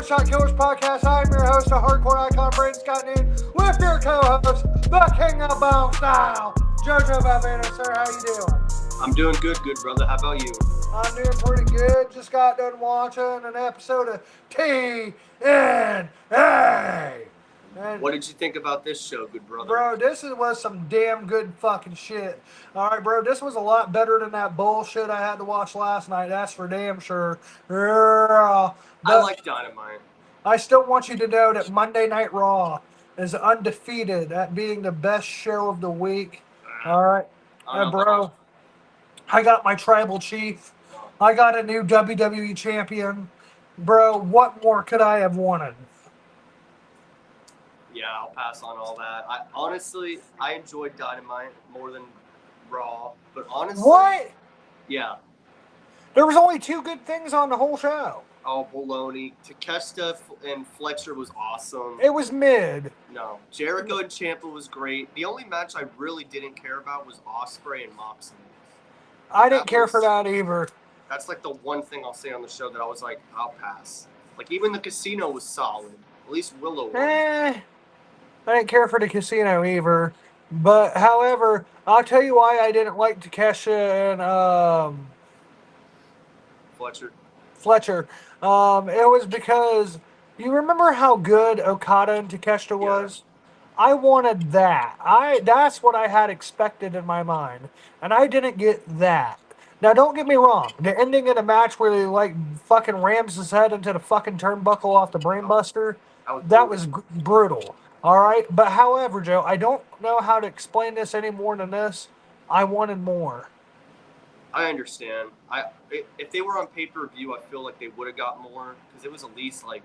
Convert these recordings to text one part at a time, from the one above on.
One Shot Killers podcast. I'm your host, a hardcore icon, Brandon Scott Noon, with your co-host, the King of Bone Style, JoJo Valvano. Sir, how you doing? I'm doing good, brother. How about you? I'm doing pretty good. Just got done watching an episode of TNA. And What did you think about this show, good brother? bro, was some damn good fucking shit. All right, bro, this was a lot better than that bullshit I had to watch last night. That's for damn sure. I like Dynamite. I still want you to know that Monday Night Raw is undefeated at being the best show of the week. All right, bro. I got my tribal chief. I got a new WWE champion. Bro, what more could I have wanted? Yeah, I'll pass on all that. I enjoyed Dynamite more than Raw, but honestly, What? Yeah. There was only two good things on the whole show. Oh, baloney. Takeshita and Fletcher was awesome. It was mid. No. Jericho and Ciampa was great. The only match I really didn't care about was Ospreay and Moxley. I didn't care for that either. That's like the one thing I'll say on the show that I was like, I'll pass. Like, even the casino was solid. At least Willow was. I didn't care for the casino either. But, however, I'll tell you why I didn't like Takeshita and Fletcher. It was because you remember how good Okada and Takeshita was? Yeah. I wanted that. That's what I had expected in my mind. And I didn't get that. Now, don't get me wrong. The ending of the match where he, like, fucking rams his head into the fucking turnbuckle off the brainbuster, that was brutal. All right? But, however, Joe, I don't know how to explain this any more than this. I wanted more. I understand. If they were on pay-per-view, I feel like they would have got more because it was at least, like,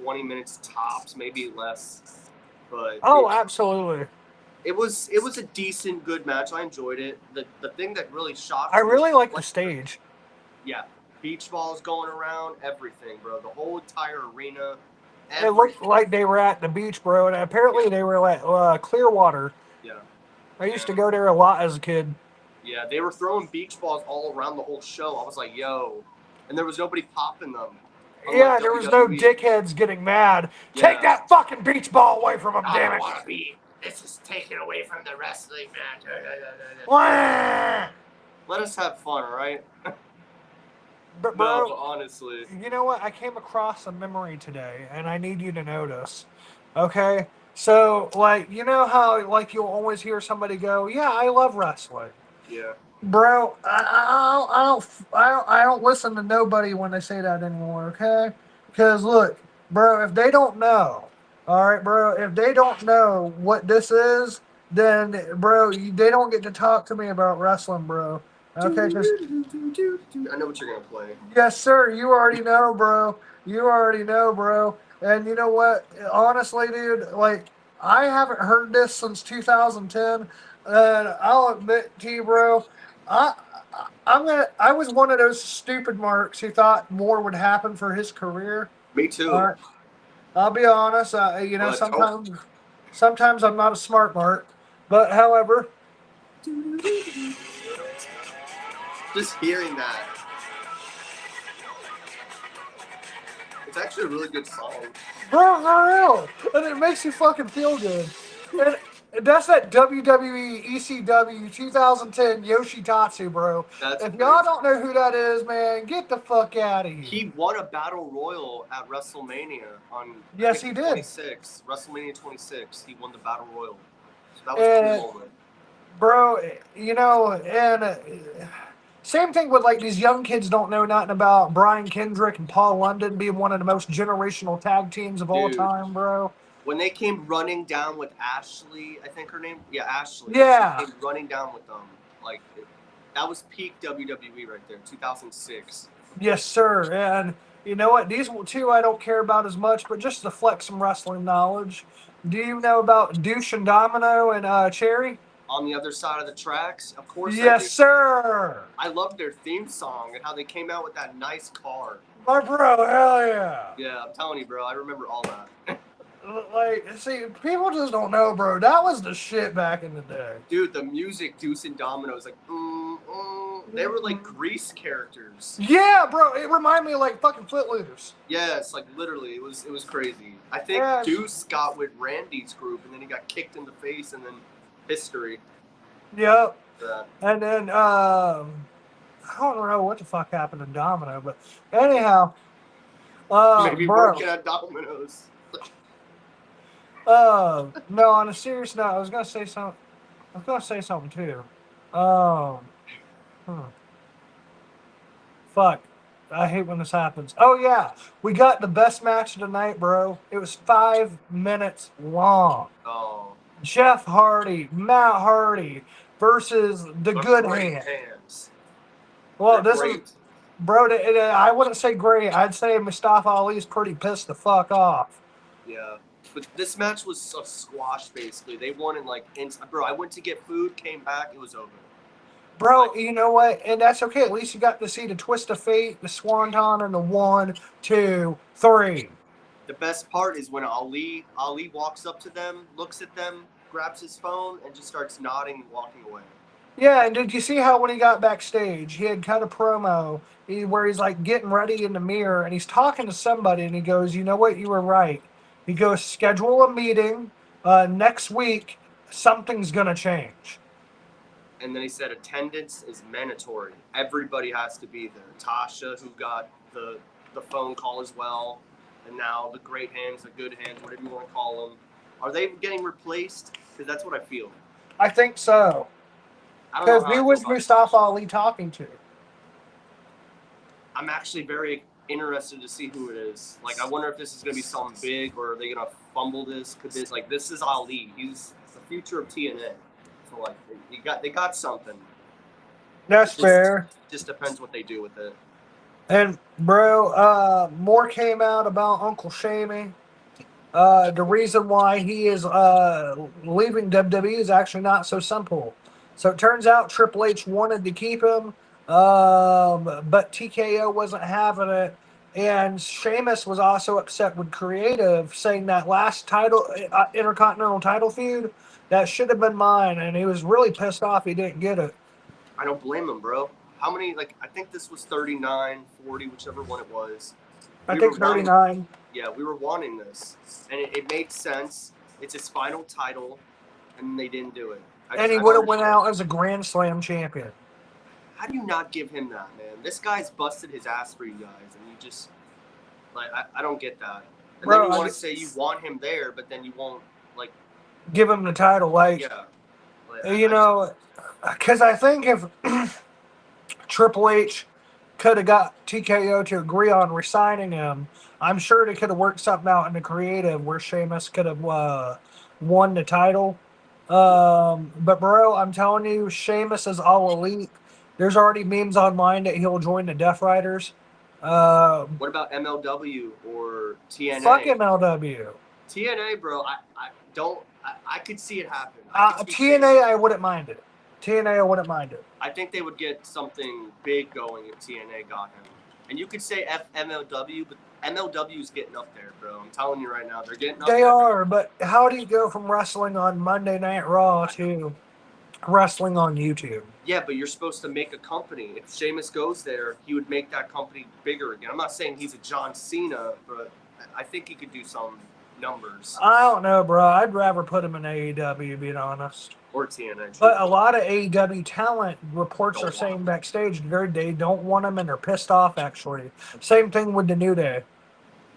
20 minutes tops, maybe less. But absolutely. It was a decent, good match. I enjoyed it. The thing that really shocked me. I really like the stage. Yeah. Beach balls going around, everything, bro. The whole entire arena. It looked like they were at the beach, bro, and apparently they were at Clearwater. Yeah. I used to go there a lot as a kid. Yeah, they were throwing beach balls all around the whole show. I was like, yo. And there was nobody popping them. Yeah, there was no dickheads getting mad. Yeah. Take that fucking beach ball away from them, damn it. I don't want to be. This is taken away from the wrestling match. Let us have fun, all right? But bro, no, honestly. You know what? I came across a memory today, and I need you to notice. Okay? So, like, you know how, like, you'll always hear somebody go, yeah, I love wrestling. Yeah. Bro, I don't listen to nobody when they say that anymore, okay? Because, look, bro, if they don't know, all right, bro, if they don't know what this is, then, bro, they don't get to talk to me about wrestling, bro. Okay, I know what you're going to play. Yes, sir. You already know, bro. And you know what? Honestly, dude, like, I haven't heard this since 2010. And I'll admit to you, bro, I was one of those stupid marks who thought more would happen for his career. Me too. Right. I'll be honest. Sometimes I'm not a smart mark, but however. Just hearing that. It's actually a really good song. Bro, for real. And it makes you fucking feel good. And that's that WWE ECW 2010 Yoshitatsu, bro. If y'all don't know who that is, man, get the fuck out of here. He won a battle royal at WrestleMania on Yes, he did. 26. WrestleMania 26. He won the battle royal. So that was a cool moment. Bro, you know, and same thing with, like, these young kids don't know nothing about Brian Kendrick and Paul London being one of the most generational tag teams of all time, bro. When they came running down with Ashley, I think her name? Yeah, Ashley. Yeah. She came running down with them. Like, that was peak WWE right there, 2006. Yes, sir. And you know what? These two I don't care about as much, but just to flex some wrestling knowledge. Do you know about Douche and Domino and Cherry? On the other side of the tracks, of course. Yes, sir. I love their theme song and how they came out with that nice car. My bro, hell yeah. Yeah, I'm telling you, bro. I remember all that. Like, see, people just don't know, bro. That was the shit back in the day. Dude, the music, Deuce and Domino, is like, They were like grease characters. Yeah, bro, it reminded me of like fucking Footloose. Yes, like literally, it was crazy. I think Yeah. Deuce got with Randy's group, and then he got kicked in the face, and then history. Yep. That. And then I don't know what the fuck happened to Domino, but anyhow, Maybe bro. working at Domino's. No, on a serious note, I was gonna say something. I was gonna say something too. Hmm. Fuck. I hate when this happens. Oh yeah, we got the best match of the night, bro. It was 5 minutes long. Oh. Jeff Hardy, Matt Hardy versus the Good Great Hand. hands. Well, They're this great. is, bro. I wouldn't say great. I'd say Mustafa Ali's pretty pissed the fuck off. Yeah. But this match was a squash, basically. They won in like bro. I went to get food, came back, it was over. Bro, you know what? And that's okay. At least you got to see the twist of fate, the swanton, and the 1, 2, 3. The best part is when Ali walks up to them, looks at them, grabs his phone, and just starts nodding and walking away. Yeah, and did you see how when he got backstage, he had cut a promo where he's like getting ready in the mirror and he's talking to somebody and he goes, "You know what? You were right." He goes, "Schedule a meeting next week. Something's gonna change." And then he said attendance is mandatory. Everybody has to be there. Tasha, who got the phone call as well, and now the great hands, the good hands, whatever you want to call them, are they getting replaced? Because that's what I feel. I think so. I don't know Because how who I was feel about Mustafa Tasha. Ali talking to? I'm actually very interested to see who it is. Like, I wonder if this is going to be something big, or are they going to fumble this? Could this is Ali? He's the future of TNA. So like, they got something. That's fair. Just depends what they do with it. And bro, more came out about Uncle Shamey. The reason why he is leaving WWE is actually not so simple. So it turns out Triple H wanted to keep him, but TKO wasn't having it. And Sheamus was also upset with Creative, saying that last title, Intercontinental title feud, that should have been mine. And he was really pissed off he didn't get it. I don't blame him, bro. How many, like, I think this was 39, 40, whichever one it was. I think 39. Yeah, we were wanting this. And it made sense. It's his final title, and they didn't do it. And he would have went out as a Grand Slam champion. How do you not give him that, man? This guy's busted his ass for you guys, and you just, like, I don't get that. And Bro, then you want to say you want him there, but then you won't, like, give him the title. Like, yeah. Like, because I think if Triple H could have got TKO to agree on resigning him, I'm sure they could have worked something out in the creative where Sheamus could have won the title. But bro, I'm telling you, Sheamus is all elite. There's already memes online that he'll join the Death Riders. What about MLW or TNA? Fuck MLW. TNA, bro. I could see it happen. TNA, I wouldn't mind it. TNA, I wouldn't mind it. I think they would get something big going if TNA got him. And you could say MLW, but MLW's getting up there, bro. I'm telling you right now, they're getting up there. They are, but how do you go from wrestling on Monday Night Raw to wrestling on YouTube? Yeah, but you're supposed to make a company. If Sheamus goes there, he would make that company bigger again. I'm not saying he's a John Cena, but I think he could do some numbers. I don't know, bro. I'd rather put him in AEW, being honest. Or TNA. But a lot of AEW talent reports are saying backstage they don't want him and they're pissed off, actually. Same thing with the New Day.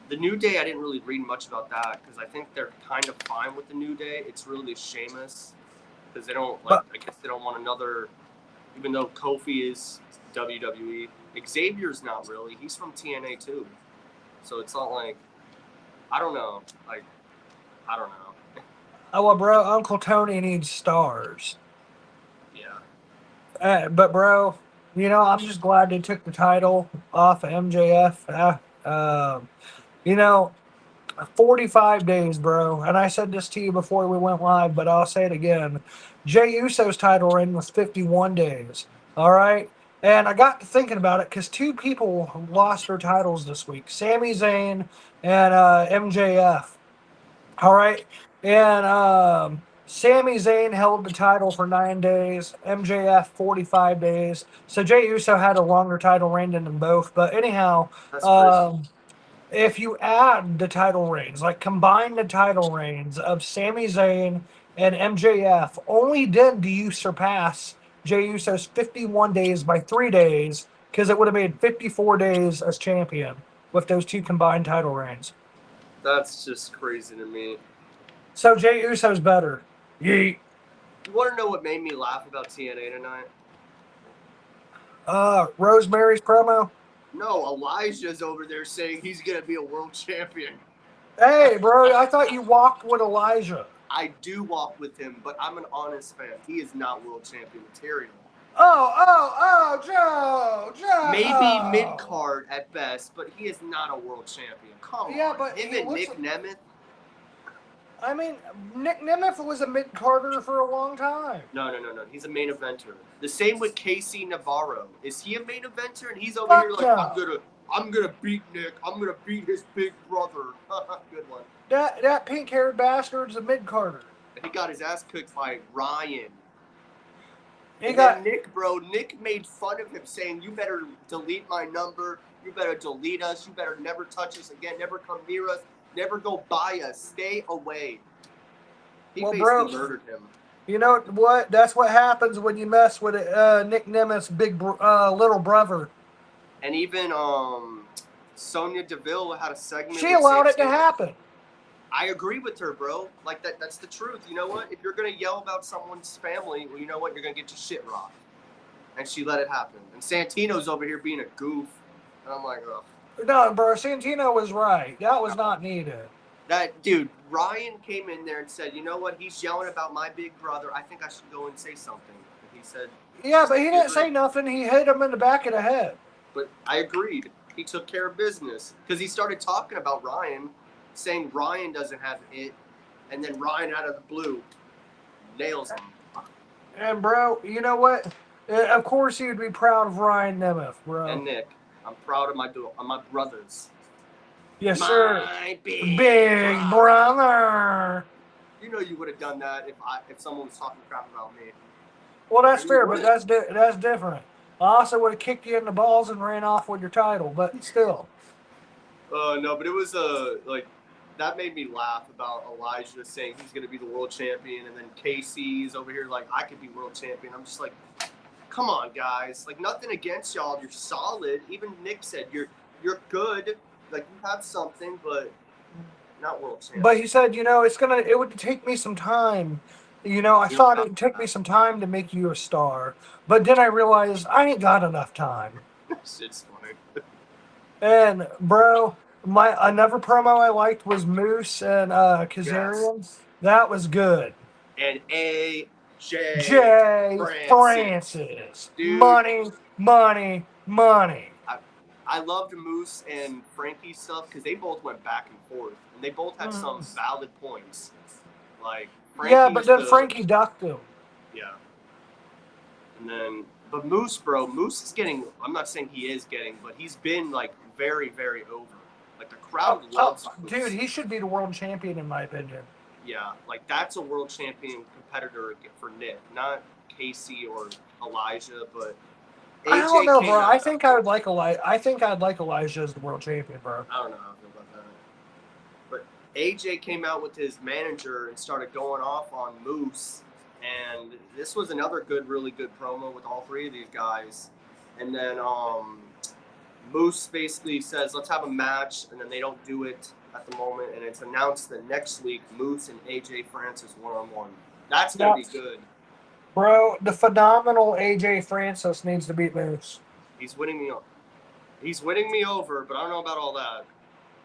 The New Day, I didn't really read much about that because I think they're kind of fine with the New Day. It's really Sheamus because they don't, like, I guess they don't want another, even though Kofi is WWE. Xavier's not really. He's from TNA too. So it's not like, I don't know. Like, I don't know. Oh, well, bro, Uncle Tony needs stars. Yeah. But, bro, I'm just glad they took the title off of MJF. 45 days, bro. And I said this to you before we went live, but I'll say it again. Jey Uso's title reign was 51 days. All right? And I got to thinking about it because two people lost their titles this week. Sami Zayn and MJF. All right? And Sami Zayn held the title for 9 days, MJF 45 days. So Jey Uso had a longer title reign than them both. But anyhow, That's crazy. um, if you add the title reigns, like combine the title reigns of Sami Zayn and MJF, only then do you surpass Jey Uso's 51 days by 3 days, because it would have made 54 days as champion with those two combined title reigns. That's just crazy to me. So Jey Uso's better. Yeet. You want to know what made me laugh about TNA tonight? Rosemary's promo. No, Elijah's over there saying he's gonna be a world champion. Hey, bro, I thought you walked with Elijah. I do walk with him, but I'm an honest fan. He is not world champion material. Joe. Maybe mid card at best, but he is not a world champion. Come Yeah, on. but Him he and looks- Nick Nemeth. I mean, Nick Nemeth was a mid-carder for a long time. No. He's a main eventer. The same with Casey Navarro. Is he a main eventer? And he's over Fuck here like, no. I'm gonna beat Nick. I'm gonna beat his big brother. Good one. That pink-haired bastard's a mid-carder. He got his ass kicked by Ryan. He got Nick, bro. Nick made fun of him, saying, "You better delete my number. You better delete us. You better never touch us again. Never come near us. Never go by us. Stay away." He basically murdered him. You know what? That's what happens when you mess with Nick Nemeth's little brother. And even Sonya Deville had a segment. She allowed it to happen. I agree with her, bro. Like that's the truth. You know what? If you're gonna yell about someone's family, well, you know what? You're gonna get your shit rocked. And she let it happen. And Santino's over here being a goof. And I'm like, oh. No, bro, Santino was right. That was not needed. That dude, Ryan came in there and said, "You know what? He's yelling about my big brother. I think I should go and say something." And he said, "Yeah, but he didn't say nothing. He hit him in the back of the head." But I agreed. He took care of business because he started talking about Ryan, saying Ryan doesn't have it, and then Ryan out of the blue nails him. And bro, you know what? Of course, he would be proud of Ryan Nemeth, bro. And Nick, I'm proud of my brothers. Yes, sir. My big brother. You know you would have done that if someone was talking crap about me. Well, that's fair, but that's different. I also would have kicked you in the balls and ran off with your title, but still. No, but it was like that made me laugh about Elijah saying he's going to be the world champion, and then Casey's over here like I could be world champion. I'm just like, come on, guys. Like nothing against y'all. You're solid. Even Nick said you're good. Like you have something, but not world champion. But he said, it would take me some time. I thought it would take me some time to make you a star. But then I realized I ain't got enough time. Shit's funny. And bro, another promo I liked was Moose and Kazarian. Yes. That was good. And AJ Francis. Dude. Money. I loved Moose and Frankie's stuff because they both went back and forth, and they both had some valid points. Like but then Frankie ducked him. Yeah. And then, but Moose is getting. I'm not saying he is getting, but he's been like very, very over. Like the crowd loves Moose. Dude, he should be the world champion in my opinion. Yeah, like that's a world champion competitor for Nick, not Casey or Elijah, but. AJ I don't know, bro. I think I'd like Elijah as the world champion, bro. I don't know how I feel about that. But AJ came out with his manager and started going off on Moose, and this was another really good promo with all three of these guys. And then Moose basically says, "Let's have a match," and then they don't do it at the moment, and it's announced that next week Moose and AJ Francis 1-on-1. That's gonna be good. Bro, the phenomenal AJ Francis needs to beat Moose. He's winning me over, but I don't know about all that.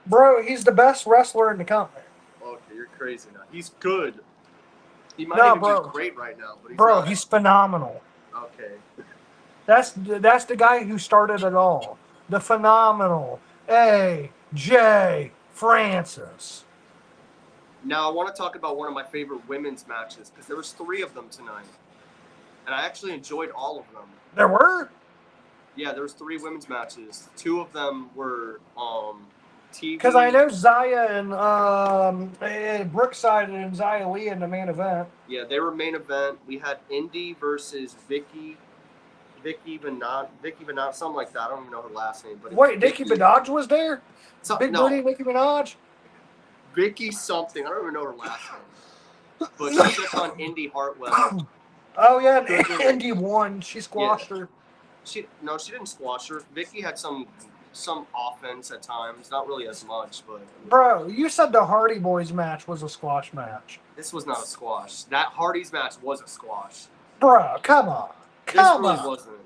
Bro, he's the best wrestler in the company. Okay, you're crazy now. He's good. He might be great right now, but he's phenomenal. Okay. That's the guy who started it all. The phenomenal AJ Francis. Now I want to talk about one of my favorite women's matches because there was 3 of them tonight. And I actually enjoyed all of them. There were? Yeah, there was 3 women's matches. 2 of them were TV. Because I know Zaya and Brookside and Zaya Lee in the main event. Yeah, they were main event. We had Indi versus Vicky Benat, something like that. I don't even know her last name, but it was Wait, Nicki Minaj was there? Big no, booty Nicki Minaj? Vicky something. I don't even know her last name. But she took on Indi Hartwell. Oh yeah, Indi won. She squashed her. She didn't squash her. Vicky had some offense at times, not really as much, but bro, you said the Hardy Boys match was a squash match. This was not a squash. That Hardy's match was a squash. Bro, come on. This really wasn't.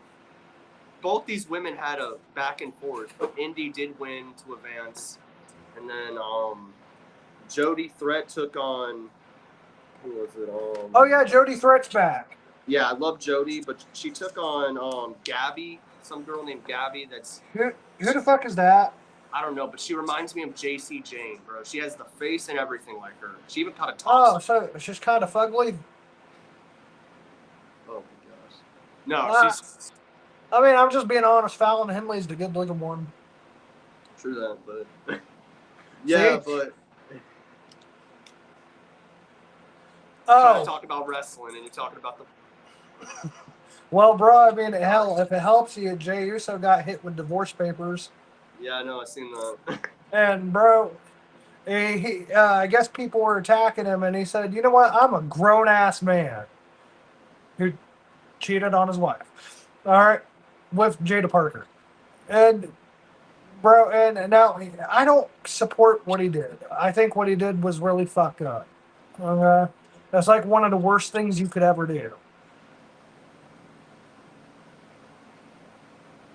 Both these women had a back and forth, but Indi did win to advance. And then Jody Threat took on, who was it? Oh yeah, Jody Threat's back. Yeah, I love Jody, but she took on Gabby, some girl named Gabby. Who the fuck is that? I don't know, but she reminds me of JC Jane, bro. She has the face and everything like her. She even kind of talks. Oh, so she's kind of fugly? Oh my gosh. No, she's... I mean, I'm just being honest. Fallon Henley's the good-looking one. True that, but... yeah, see? But... Oh. Trying to talk about wrestling, and you're talking about the... Well, bro, I mean, hell, if it helps you, Jay Uso got hit with divorce papers. Yeah, I know. I seen that. And, bro, I guess people were attacking him, and he said, you know what? I'm a grown-ass man who cheated on his wife. All right? With Jada Parker. And, bro, and now, I don't support what he did. I think what he did was really fucked up. Okay? That's like one of the worst things you could ever do.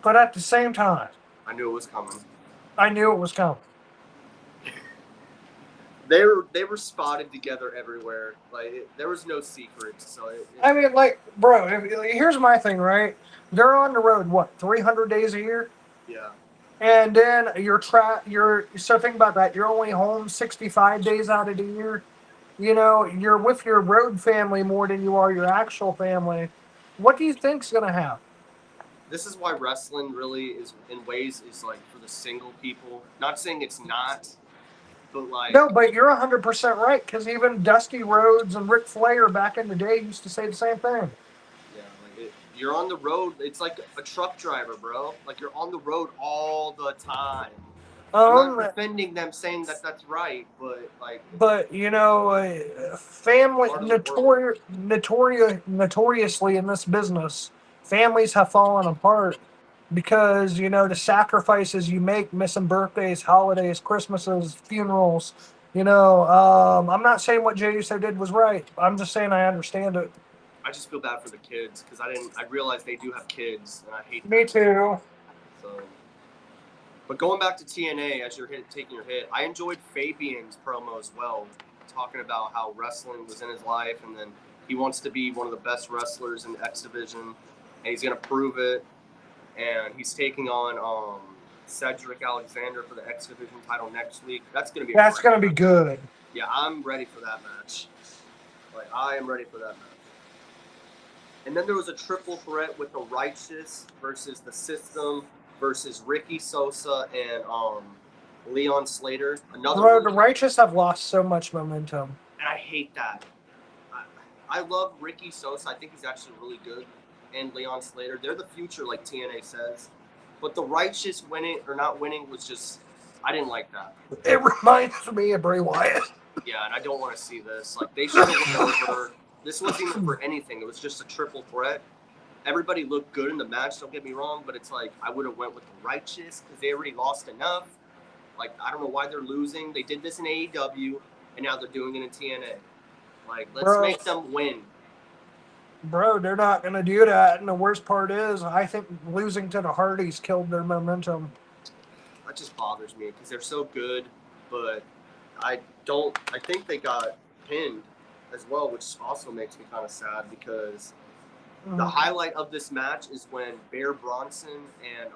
But at the same time, I knew it was coming. I knew it was coming. They were spotted together everywhere. Like there was no secrets. So I mean, like, bro, here's my thing, right? They're on the road what 300 days a year? Yeah. And then so think about that. You're only home 65 days out of the year. You know, you're with your road family more than you are your actual family. What do you think's gonna happen? This is why wrestling really is, in ways, is like for the single people. Not saying it's not, but like... No, but you're 100% right, because even Dusty Rhodes and Ric Flair back in the day used to say the same thing. Yeah, like you're on the road. It's like a truck driver, bro. Like you're on the road all the time. I'm not defending them saying that that's right, but like... But, you know, family, notoriously in this business, families have fallen apart because, you know, the sacrifices you make, missing birthdays, holidays, Christmases, funerals. You know, I'm not saying what Jay Uso did was right. I'm just saying I understand it. I just feel bad for the kids because I realize they do have kids, and I hate Me too. So, but going back to TNA, as you're taking your hit, I enjoyed Fabian's promo as well, talking about how wrestling was in his life, and then he wants to be one of the best wrestlers in the X Division, and he's going to prove it. And he's taking on Cedric Alexander for the X Division title next week. That's going to be good. Yeah, I'm ready for that match. Like, I am ready for that match. And then there was a triple threat with the Righteous versus the System versus Ricky Sosa and Leon Slater. Bro, the Righteous have lost so much momentum. And I hate that. I love Ricky Sosa. I think he's actually really good. And Leon Slater. They're the future, like TNA says. But the Righteous winning or not winning was just... I didn't like that. It reminds me of Bray Wyatt. Yeah, and I don't want to see this. Like, they should have went over... This wasn't even for anything. It was just a triple threat. Everybody looked good in the match, don't get me wrong, but it's like I would have went with the Righteous because they already lost enough. Like, I don't know why they're losing. They did this in AEW, and now they're doing it in TNA. Like, let's make them win. Bro, they're not going to do that, and the worst part is I think losing to the Hardys killed their momentum. That just bothers me because they're so good, but I think they got pinned as well, which also makes me kind of sad because the highlight of this match is when Bear Bronson and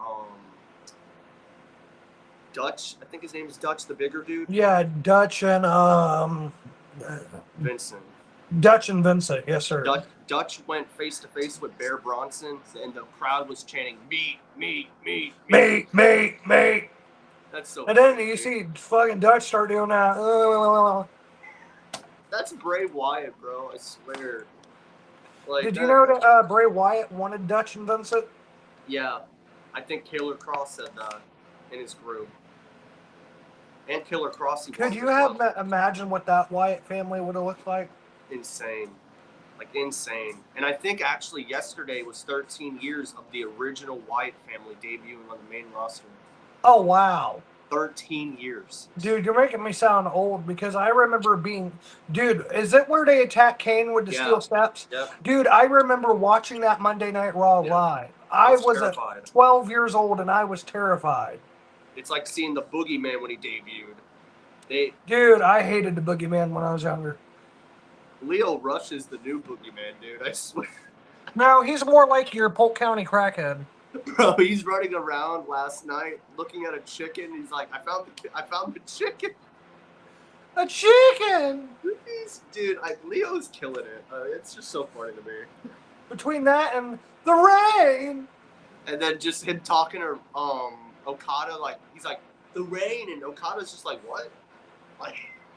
Dutch, I think his name is Dutch, the bigger dude. Yeah, Dutch and Vincent. Dutch and Vincent, yes sir. Dutch went face to face with Bear Bronson, and the crowd was chanting "Meat, meat, meat, meat, meat, meat." That's so And funny. then you see fucking Dutch start doing that. That's Bray Wyatt, bro. I swear. Like Did you that. know that Bray Wyatt wanted Dutch and Vincent? Yeah, I think Killer Cross said that in his group. And Killer Cross, he Could wanted you as have well. imagine what that Wyatt family would have looked like? Insane. Like insane. And I think actually yesterday was 13 years of the original Wyatt family debuting on the main roster. Oh wow. 13 years. Dude, you're making me sound old because I remember being. Dude, is it where they attack Kane with the Yeah. steel steps? Yep. Dude, I remember watching that Monday Night Raw Yeah. live. I I was was terrified. 12 years old and I was terrified. It's like seeing the Boogeyman when he debuted. Dude, I hated the Boogeyman when I was younger. Leo Rush is the new Boogeyman, dude. I swear. No, he's more like your Polk County crackhead. Bro, he's running around last night looking at a chicken. He's like, I found the chicken. A chicken! Dude, Leo's killing it. It's just so funny to me. Between that and the rain. And then just him talking to Okada, like he's like, the rain, and Okada's just like, what? Like,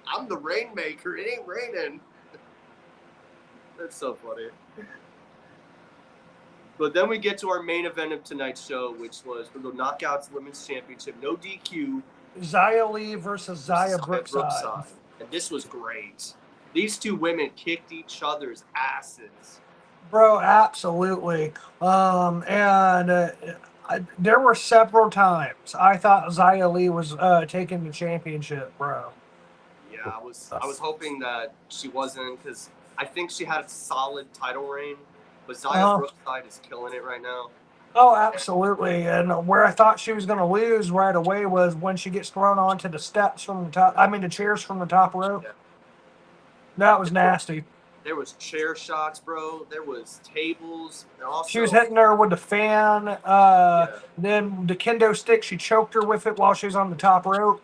I'm the rainmaker. It ain't raining. That's so funny. But then we get to our main event of tonight's show, which was for the Knockouts Women's Championship, no DQ. Xia Li versus Xia Brookside. And this was great. These two women kicked each other's asses. Bro, absolutely. There were several times I thought Xia Li was taking the championship, bro. Yeah, I was hoping that she wasn't, because I think she had a solid title reign, but Xia Brookside is killing it right now. Oh, absolutely. And where I thought she was going to lose right away was when she gets thrown onto the steps from the top. I mean, the chairs from the top rope. Yeah. That was nasty. There was chair shots, bro. There was tables. And also, she was hitting her with the fan. Then the kendo stick, she choked her with it while she was on the top rope.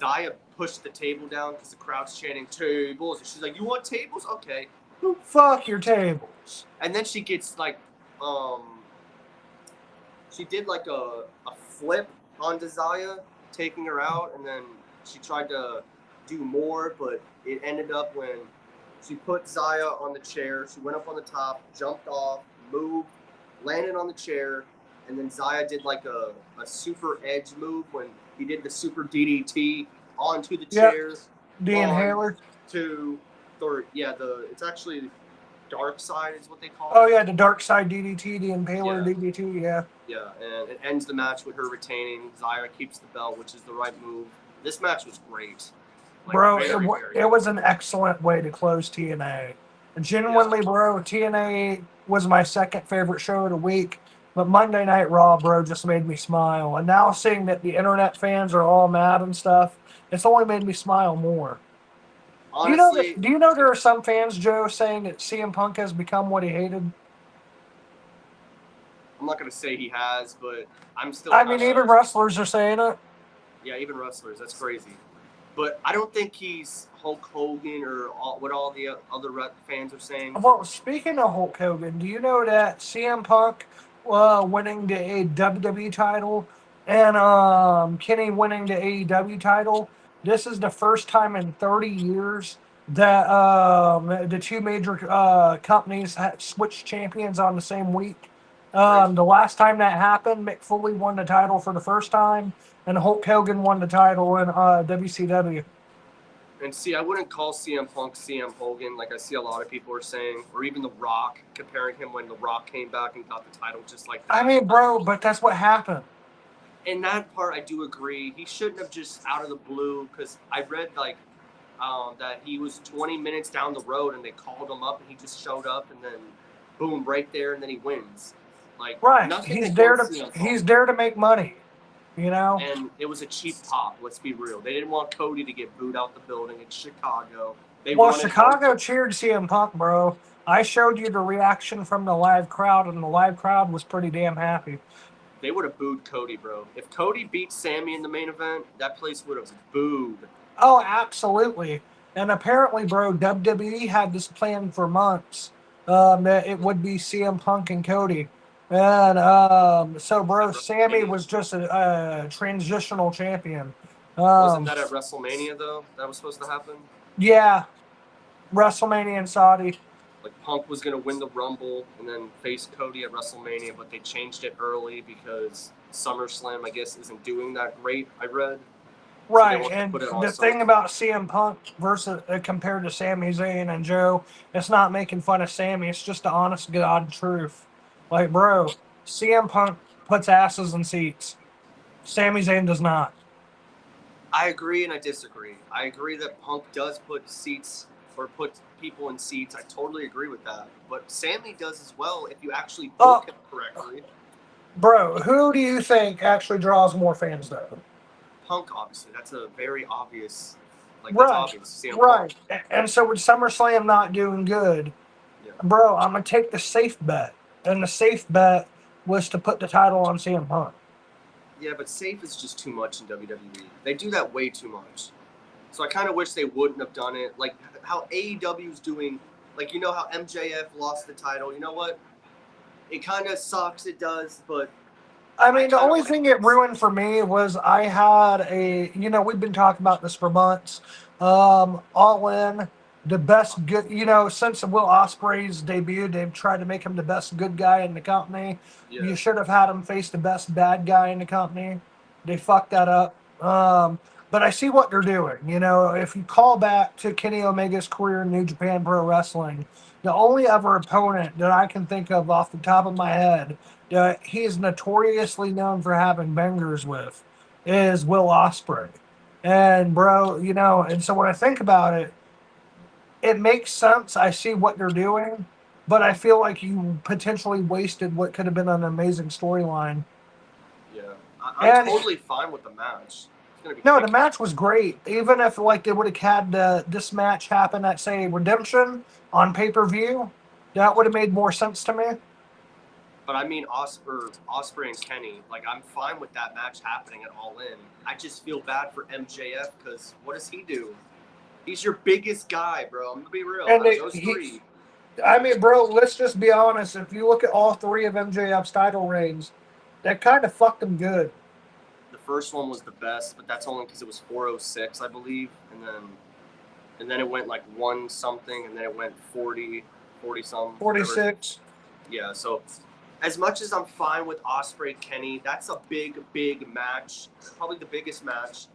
Xia pushed the table down because the crowd's chanting tables. And she's like, you want tables? Okay. Fuck your tables. And then she gets like, she did like a flip onto Xia, taking her out. And then she tried to do more, but it ended up when she put Xia on the chair. She went up on the top, jumped off, moved, landed on the chair, and then Xia did like a super edge move when he did the super DDT onto the chair. The inhaler. It's actually dark side is what they call it. Oh yeah, the dark side DDT, the impaler DDT, yeah. Yeah, and it ends the match with her retaining. Xia keeps the belt, which is the right move. This match was great. Like, bro, it was an excellent way to close TNA. Genuinely, bro, TNA was my second favorite show of the week. But Monday Night Raw, bro, just made me smile. And now seeing that the internet fans are all mad and stuff, it's only made me smile more. Honestly, do you know there are some fans, Joe, saying that CM Punk has become what he hated? I'm not going to say he has, but I'm still... I mean, even wrestlers are saying it. Yeah, even wrestlers. That's crazy. But I don't think he's Hulk Hogan or what all the other fans are saying. Well, speaking of Hulk Hogan, do you know that CM Punk winning the WWE title and Kenny winning the AEW title, this is the first time in 30 years that the two major companies switched champions on the same week. The last time that happened, Mick Foley won the title for the first time, and Hulk Hogan won the title in WCW. And see, I wouldn't call CM Punk CM Hogan like I see a lot of people are saying, or even The Rock, comparing him when The Rock came back and got the title just like that. I mean, bro, but that's what happened. In that part, I do agree. He shouldn't have just out of the blue, because I read like that he was 20 minutes down the road and they called him up and he just showed up and then boom, right there, and then he wins. Like, right, he's there to make money, you know. And it was a cheap pop. Let's be real. They didn't want Cody to get booed out the building in Chicago. Chicago cheered CM Punk, bro. I showed you the reaction from the live crowd, and the live crowd was pretty damn happy. They would have booed Cody, bro. If Cody beat Sammy in the main event, that place would have booed. Oh, absolutely. And apparently, bro, WWE had this plan for months. That it would be CM Punk and Cody. And so, At bro, Sammy WrestleMania. was just a transitional champion. Wasn't Um, that at WrestleMania though? That was supposed to happen. yeah, WrestleMania in Saudi. Like Punk was gonna win the Rumble and then face Cody at WrestleMania, but they changed it early because SummerSlam, I guess, isn't doing that great. I read, so they Right, wanted to and put it on the Summer. thing about CM Punk versus compared to Sami Zayn and Joe, it's not making fun of Sammy. It's just the honest God truth. Like, bro, CM Punk puts asses in seats. Sami Zayn does not. I agree and I disagree. I agree that Punk does put seats or put people in seats. I totally agree with that. But Sammy does as well if you actually Oh, book him correctly. bro, who do you think actually draws more fans though? Punk, obviously, that's a very obvious. Like that's Right, obvious. CM Punk. right. And so with SummerSlam not doing good, Yeah. bro, I'm gonna take the safe bet, and the safe bet was to put the title on CM Punk. Yeah, but safe is just too much in WWE. They do that way too much. So I kind of wish they wouldn't have done it. Like how AEW is doing. Like you know how MJF lost the title. You know what? It kind of sucks. It does, but I I mean, the kind of only like thing it this. ruined for me was I had we've been talking about this for months. All in the best good, since Will Ospreay's debut, they've tried to make him the best good guy in the company. Yeah. You should have had him face the best bad guy in the company. They fucked that up. But I see what they're doing. If you call back to Kenny Omega's career in New Japan Pro Wrestling, the only other opponent that I can think of off the top of my head he's notoriously known for having bangers with is Will Ospreay. And bro, and so when I think about it, it makes sense. I see what they're doing, but I feel like you potentially wasted what could have been an amazing storyline. Yeah. I'm And totally fine with the match. It's gonna be no, the kicking. match was great. Even if like they would have had this match happen at say Redemption on pay per view, that would have made more sense to me. But I mean, Osprey and Kenny, like I'm fine with that match happening at All In. I just feel bad for MJF because what does he do? He's your biggest guy, bro. I'm gonna be real. And Out of those he three, I mean, bro, let's just be honest. If you look at all three of MJF's title reigns, that kind of fucked him good. the first one was the best, but that's only because it was 406, I believe, and then it went like one something, and then it went 40, 40 some, whatever. 46. Yeah. So as much as I'm fine with Osprey Kenny, that's a big match, probably the biggest match.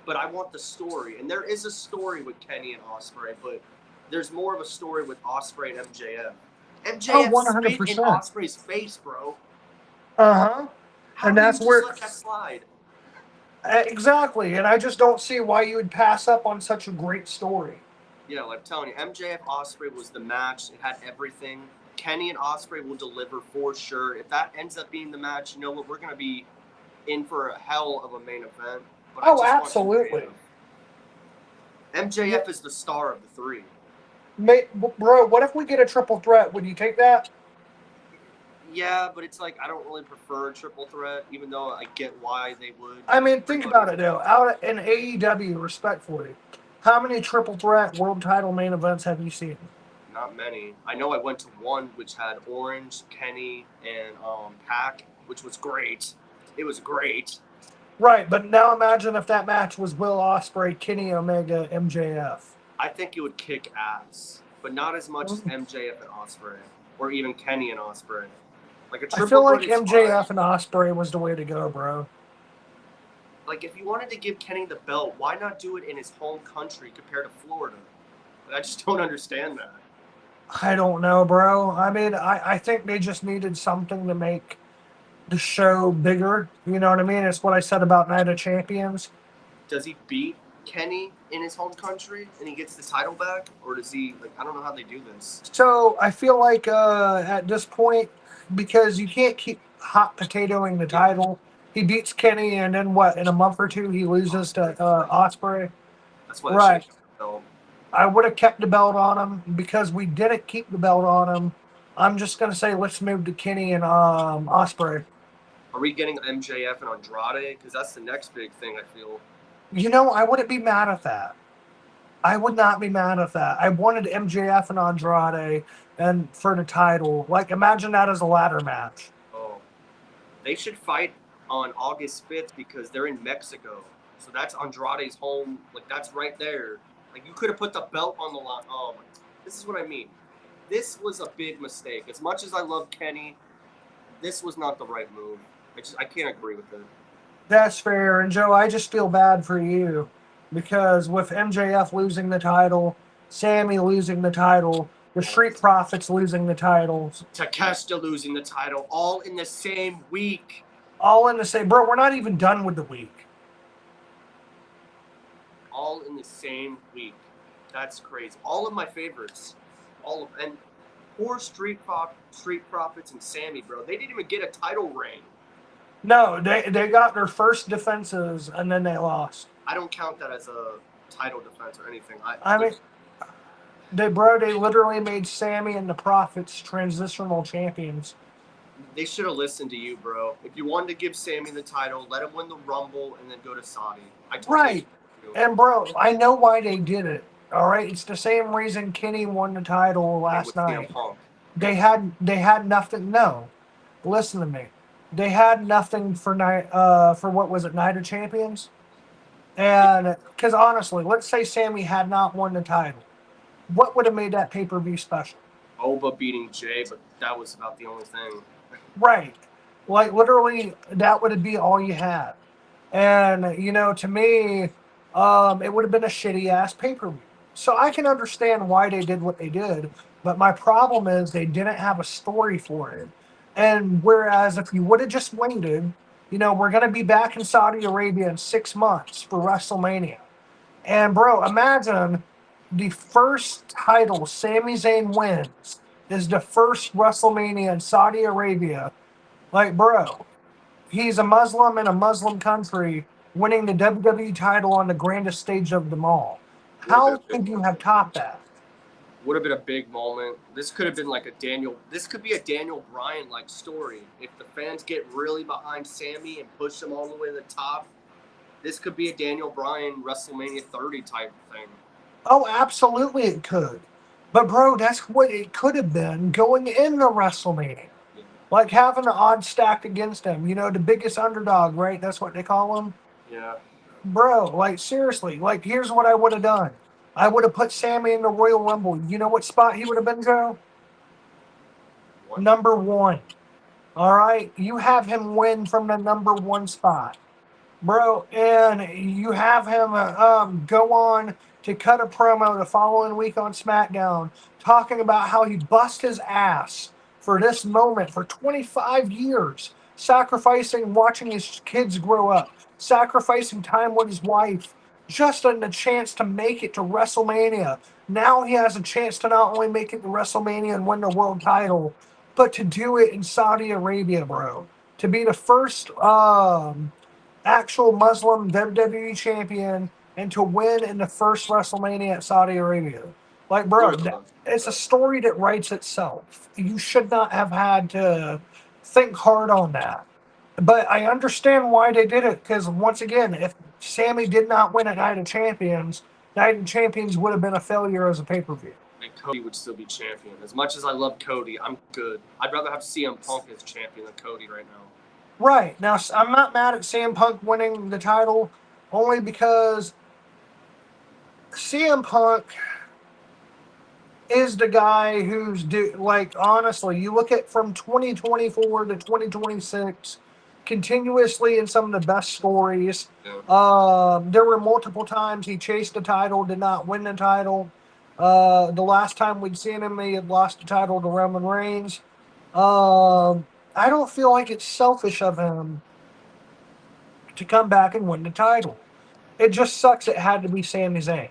But I want the story, and there is a story with Kenny and Osprey, but there's more of a story with Osprey and MJF. Oh, MJF spit in 100%. Osprey's face, bro. Uh huh. How And do you that's just where, let that slide? exactly. And I just don't see why you would pass up on such a great story. Yeah, like I'm telling you, MJF Osprey was the match. It had everything. Kenny and Osprey will deliver for sure. If that ends up being the match, you know what? We're gonna be in for a hell of a main event. But I Oh, just want absolutely. MJF is the star of the three. Bro, what if we get a triple threat? Would you take that? Yeah, but it's like I don't really prefer a triple threat, even though I get why they would. I mean, think Everybody, about it though. Out in AEW, respectfully, how many triple threat world title main events have you seen? not many. I know I went to one which had Orange, Kenny, and Pac, which was great. It was great. Right, but now imagine if that match was Will Ospreay, Kenny Omega, MJF. I think it would kick ass, but not as much as MJF and Osprey, or even Kenny and Osprey. Like a I feel triple like threat is fine. MJF and Ospreay was the way to go, bro. Like if you wanted to give Kenny the belt, why not do it in his home country compared to Florida? I just don't understand that. I don't know, bro. I mean, I think they just needed something to make the show bigger. You know what I mean? It's what I said about Night of Champions. Does he beat Kenny in his home country and he gets the title back, or does he like? I don't know how they do this. So I feel like at this point, because you can't keep hot potatoing the title, he beats Kenny, and then what? In a month or two, he loses to Osprey. That's why they should Right. have kept the belt. I would have kept the belt on him because we didn't keep the belt on him. I'm just gonna say let's move to Kenny and Osprey. Are we getting MJF and Andrade? Because that's the next big thing. I feel. I wouldn't be mad at that. I would not be mad at that. I wanted MJF and Andrade and for the title. Like imagine that as a ladder match. Oh, They should fight on August 5th because they're in Mexico. So that's Andrade's home. Like, that's right there. Like, you could have put the belt on the line. Oh, my. This is what I mean. This was a big mistake. As much as I love Kenny, this was not the right move. I can't agree with it. That's fair. And Joe, I just feel bad for you because with MJF losing the title, Sammy losing the title, the Street Profits losing the titles, Takeshita losing the title, all in the same week. all in the same. Bro, we're not even done with the week. All in the same week. That's crazy. All of my favorites. All of and poor Street Profits and Sammy, bro. They didn't even get a title reign. No, they got their first defenses and then they lost. I don't count that as a title defense or anything. I mean, they literally made Sammy and the Profits transitional champions. They should have listened to you, bro. If you wanted to give Sammy the title, let him win the Rumble and then go to Saudi. Right. And bro, I know why they did it. All right, it's the same reason Kenny won the title last night. They had nothing. No, listen to me. They had nothing for what was it, Night of Champions? And because honestly, let's say Sammy had not won the title, what would have made that pay-per-view special? Oba beating Jay, but that was about the only thing. Right. Like literally, that would be all you had. And to me, it would have been a shitty ass pay-per-view. So I can understand why they did what they did, but my problem is they didn't have a story for it. And whereas if you would have just waited, we're gonna be back in Saudi Arabia in 6 months for WrestleMania. And bro, imagine the first title Sami Zayn wins is the first WrestleMania in Saudi Arabia. Like, bro, he's a Muslim in a Muslim country winning the WWE title on the grandest stage of them all. How could you have topped that? Would have been a big moment. This could have been like this could be a Daniel Bryan like story. If the fans get really behind Sammy and push him all the way to the top, this could be a Daniel Bryan WrestleMania 30 type thing. Oh, absolutely it could. But bro, that's what it could have been going into WrestleMania. Yeah. Like having the odds stacked against him. The biggest underdog, right? That's what they call him. Yeah. Bro, like seriously, like here's what I would have done. I would have put Sammy in the Royal Rumble. You know what spot he would have been, Joe? What? Number 1. All right, you have him win from the number 1 spot, bro, and you have him go on to cut a promo the following week on SmackDown, talking about how he bust his ass for this moment for 25 years, sacrificing watching his kids grow up, sacrificing time with his wife, just in a chance to make it to WrestleMania. Now he has a chance to not only make it to WrestleMania and win the world title, but to do it in Saudi Arabia, bro. To be the first actual Muslim WWE champion and to win in the first WrestleMania at Saudi Arabia. Like, bro, it's a story that writes itself. You should not have had to think hard on that. But I understand why they did it because, once again, if Sammy did not win at Night of Champions would have been a failure as a pay-per-view. And Cody would still be champion. As much as I love Cody, I'm good. I'd rather have CM Punk as champion than Cody right now. Right. Now, I'm not mad at CM Punk winning the title only because CM Punk is the guy who's honestly, you look at from 2024 to 2026, continuously in some of the best stories. Yeah. There were multiple times he chased the title, did not win the title. The last time we'd seen him, he had lost the title to Roman Reigns. I don't feel like it's selfish of him to come back and win the title. It just sucks it had to be Sami Zayn.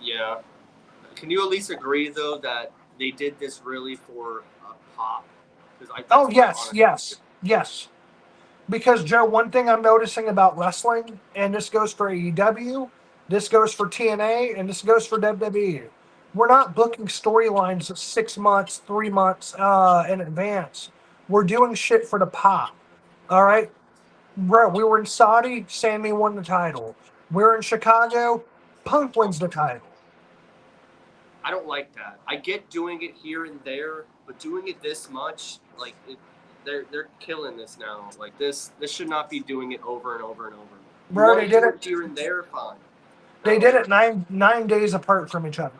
Yeah. Can you at least agree, though, that they did this really for a pop? Oh, yes. Because, Joe, one thing I'm noticing about wrestling, and this goes for AEW, this goes for TNA, and this goes for WWE, we're not booking storylines 6 months, 3 months in advance. We're doing shit for the pop. All right? Bro, we were in Saudi, Sammy won the title. We're in Chicago, Punk wins the title. I don't like that. I get doing it here and there, but doing it this much, they're killing this now. Like this should not be doing it over and over and over. Bro, they did it here and there, fine. They did it 9 days apart from each other.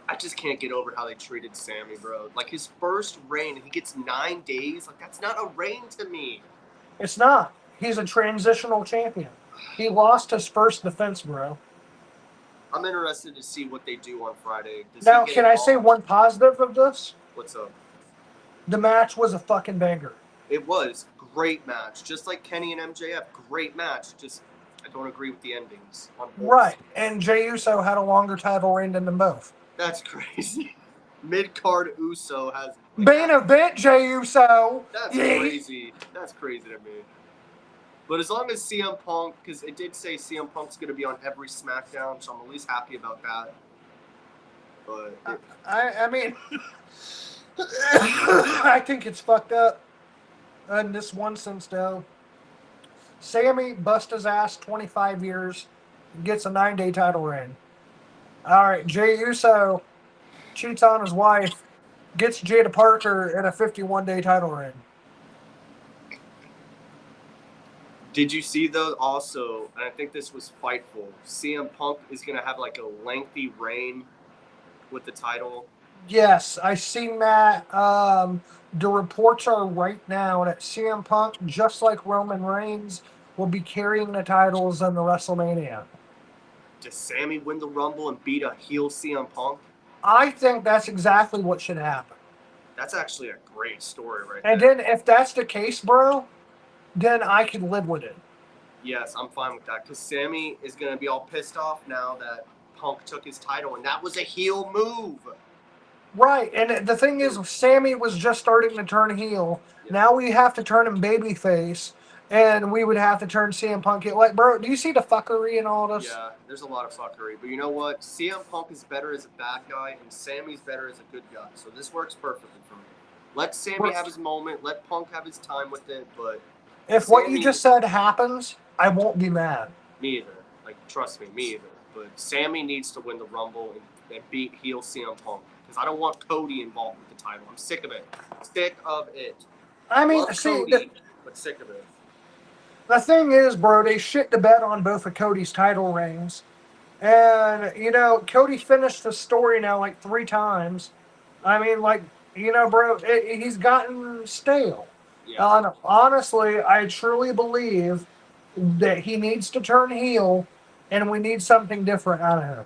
I just can't get over how they treated Sammy, bro. Like his first reign, he gets 9 days. Like that's not a reign to me. It's not. He's a transitional champion. He lost his first defense, bro. I'm interested to see what they do on Friday. Now, can I say one positive of this? What's up? The match was a fucking banger. It was. Great match. Just like Kenny and MJF. Great match. Just, I don't agree with the endings. Right. And Jey Uso had a longer title reign than them both. That's crazy. Mid-card Uso has... Main event Jey Uso. That's crazy. That's crazy to me. But as long as CM Punk, because it did say CM Punk's going to be on every SmackDown, so I'm at least happy about that. But I mean, I think it's fucked up in this one sense, though. Sammy bust his ass 25 years, gets a 9-day title reign. All right, Jey Uso cheats on his wife, gets Jada Parker in a 51-day title reign. Did you see, though, also, and I think this was Fightful, CM Punk is going to have, like, a lengthy reign with the title? Yes, I seen that. The reports are right now that CM Punk, just like Roman Reigns, will be carrying the titles in the WrestleMania. Does Sammy win the Rumble and beat a heel CM Punk? I think that's exactly what should happen. That's actually a great story right there. And then if that's the case, bro, then I can live with it. Yes, I'm fine with that. Because Sammy is going to be all pissed off now that Punk took his title, and that was a heel move. Right, and the thing is, Sammy was just starting to turn heel. Yeah. Now we have to turn him babyface, and we would have to turn CM Punk heel. Like, bro, do you see the fuckery in all this? Yeah, there's a lot of fuckery. But you know what? CM Punk is better as a bad guy, and Sammy's better as a good guy. So this works perfectly for me. Let Sammy have his moment. Let Punk have his time with it, but... If Sammy, what you just said happens, I won't be mad. Me either. Like, trust me, me either. But Sammy needs to win the Rumble and beat heel CM Punk. Because I don't want Cody involved with the title. I'm sick of it. Sick of it. I mean, love Cody, but sick of it. The thing is, bro, they shit the bed on both of Cody's title reigns. And, you know, Cody finished the story now like 3 times. I mean, like, you know, bro, he's gotten stale. Yeah. And honestly, I truly believe that he needs to turn heel, and we need something different out of him.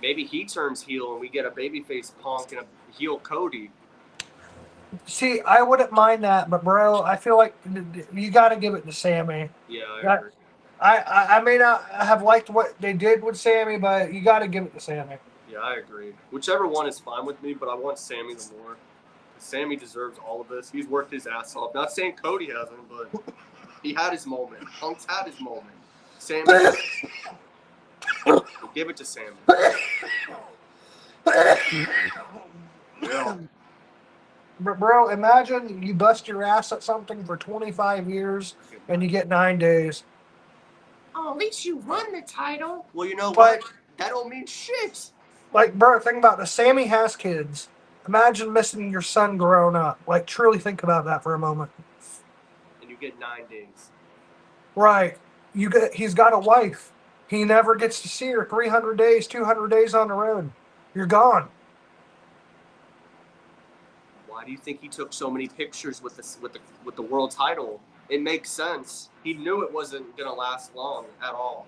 Maybe he turns heel and we get a babyface Punk and a heel Cody. See, I wouldn't mind that, but bro, I feel like you got to give it to Sammy. Yeah, I agree. I may not have liked what they did with Sammy, but you got to give it to Sammy. Yeah, I agree. Whichever one is fine with me, but I want Sammy the more. Sammy deserves all of this. He's worked his ass off. Not saying Cody hasn't, but he had his moment. Punk's had his moment. Sammy. Give it to Sammy. Yeah. Bro, imagine you bust your ass at something for 25 years and you get 9 days. Oh, at least you won the title. Well, you know what? That don't mean shit. Like, bro, think about this. Sammy has kids. Imagine missing your son growing up. Like, truly think about that for a moment. And you get 9 days. Right. He's got a wife. He never gets to see her 300 days, 200 days on the road. You're gone. Why do you think he took so many pictures with the world title? It makes sense. He knew it wasn't gonna last long at all.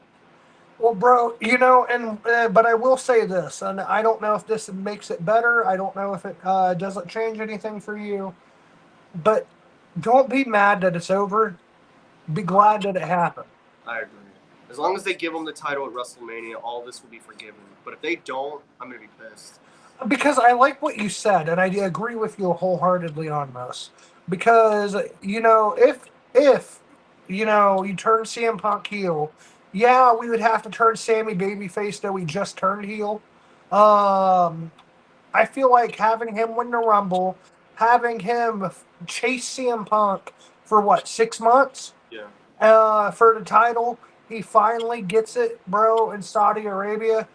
Well, bro, you know, and but I will say this, and I don't know if this makes it better. I don't know if it doesn't change anything for you. But don't be mad that it's over. Be glad that it happened. I agree. As long as they give him the title at WrestleMania, all this will be forgiven. But if they don't, I'm going to be pissed. Because I like what you said, and I agree with you wholeheartedly on this. Because, you know, if you know, you turn CM Punk heel, yeah, we would have to turn Sammy babyface that we just turned heel. I feel like having him win the Rumble, having him chase CM Punk for, 6 months? Yeah. For the title. He finally gets it, bro, in Saudi Arabia.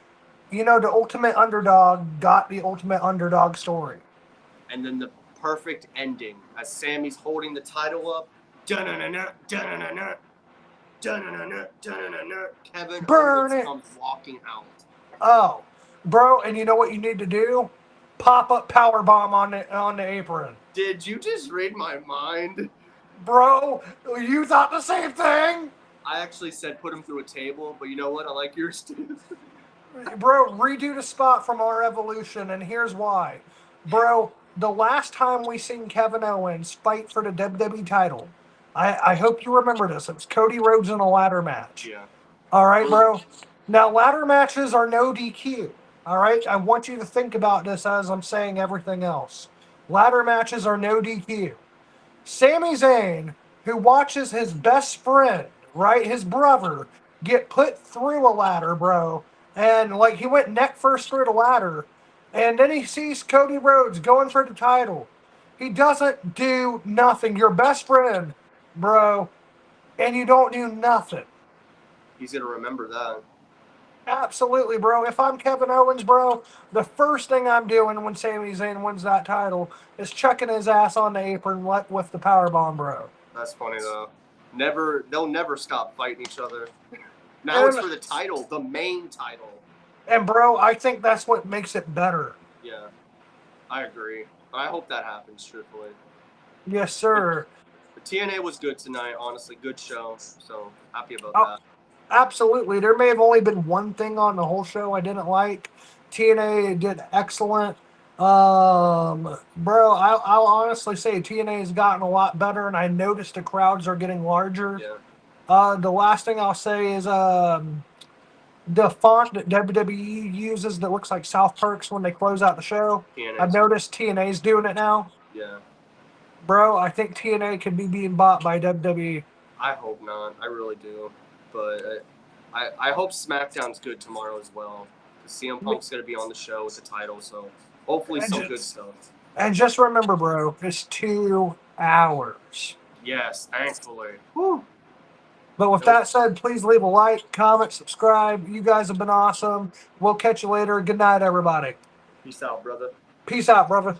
You know, the ultimate underdog got the ultimate underdog story. And then perfect ending as Sammy's holding the title up. Dun-na-na-na, dun-na-na-na, dun-na-na-na, dun-na-na-na. Kevin Burn Owens it. comes walking out. Oh, bro, and you know what you need to do? Pop up power bomb on the apron. Did you just read my mind? Bro, you thought the same thing? I actually said put him through a table, but you know what? I like yours too. Bro, redo the spot from our Evolution, and here's why. Bro, the last time we seen Kevin Owens fight for the WWE title, I hope you remember this. It was Cody Rhodes in a ladder match. Yeah. All right, bro? Now, ladder matches are no DQ. All right? I want you to think about this as I'm saying everything else. Ladder matches are no DQ. Sami Zayn, who watches his best friend, right, his brother, get put through a ladder, bro. And, like, he went neck first through the ladder. And then he sees Cody Rhodes going for the title. He doesn't do nothing. Your best friend, bro, and you don't do nothing. He's going to remember that. Absolutely, bro. If I'm Kevin Owens, bro, the first thing I'm doing when Sami Zayn wins that title is chucking his ass on the apron with the powerbomb, bro. That's funny, though. They'll never stop fighting each other. Now it's for the title, the main title. And, bro, I think that's what makes it better. Yeah, I agree. I hope that happens, truthfully. Yes, sir. The TNA was good tonight, honestly. Good show. So, happy about that. Absolutely. There may have only been one thing on the whole show I didn't like. TNA did excellent. Bro, I'll honestly say TNA has gotten a lot better, and I noticed the crowds are getting larger. Yeah. The last thing I'll say is the font that WWE uses that looks like South Park's when they close out the show. I've noticed TNA's doing it now. Yeah. Bro, I think TNA could be being bought by WWE. I hope not. I really do. But I hope SmackDown's good tomorrow as well. Because CM Punk's going to be on the show with the title, so hopefully some good stuff. And just remember, bro, it's 2 hours. Yes, thankfully. Woo. But with that said, please leave a like, comment, subscribe. You guys have been awesome. We'll catch you later. Good night, everybody. Peace out, brother. Peace out, brother.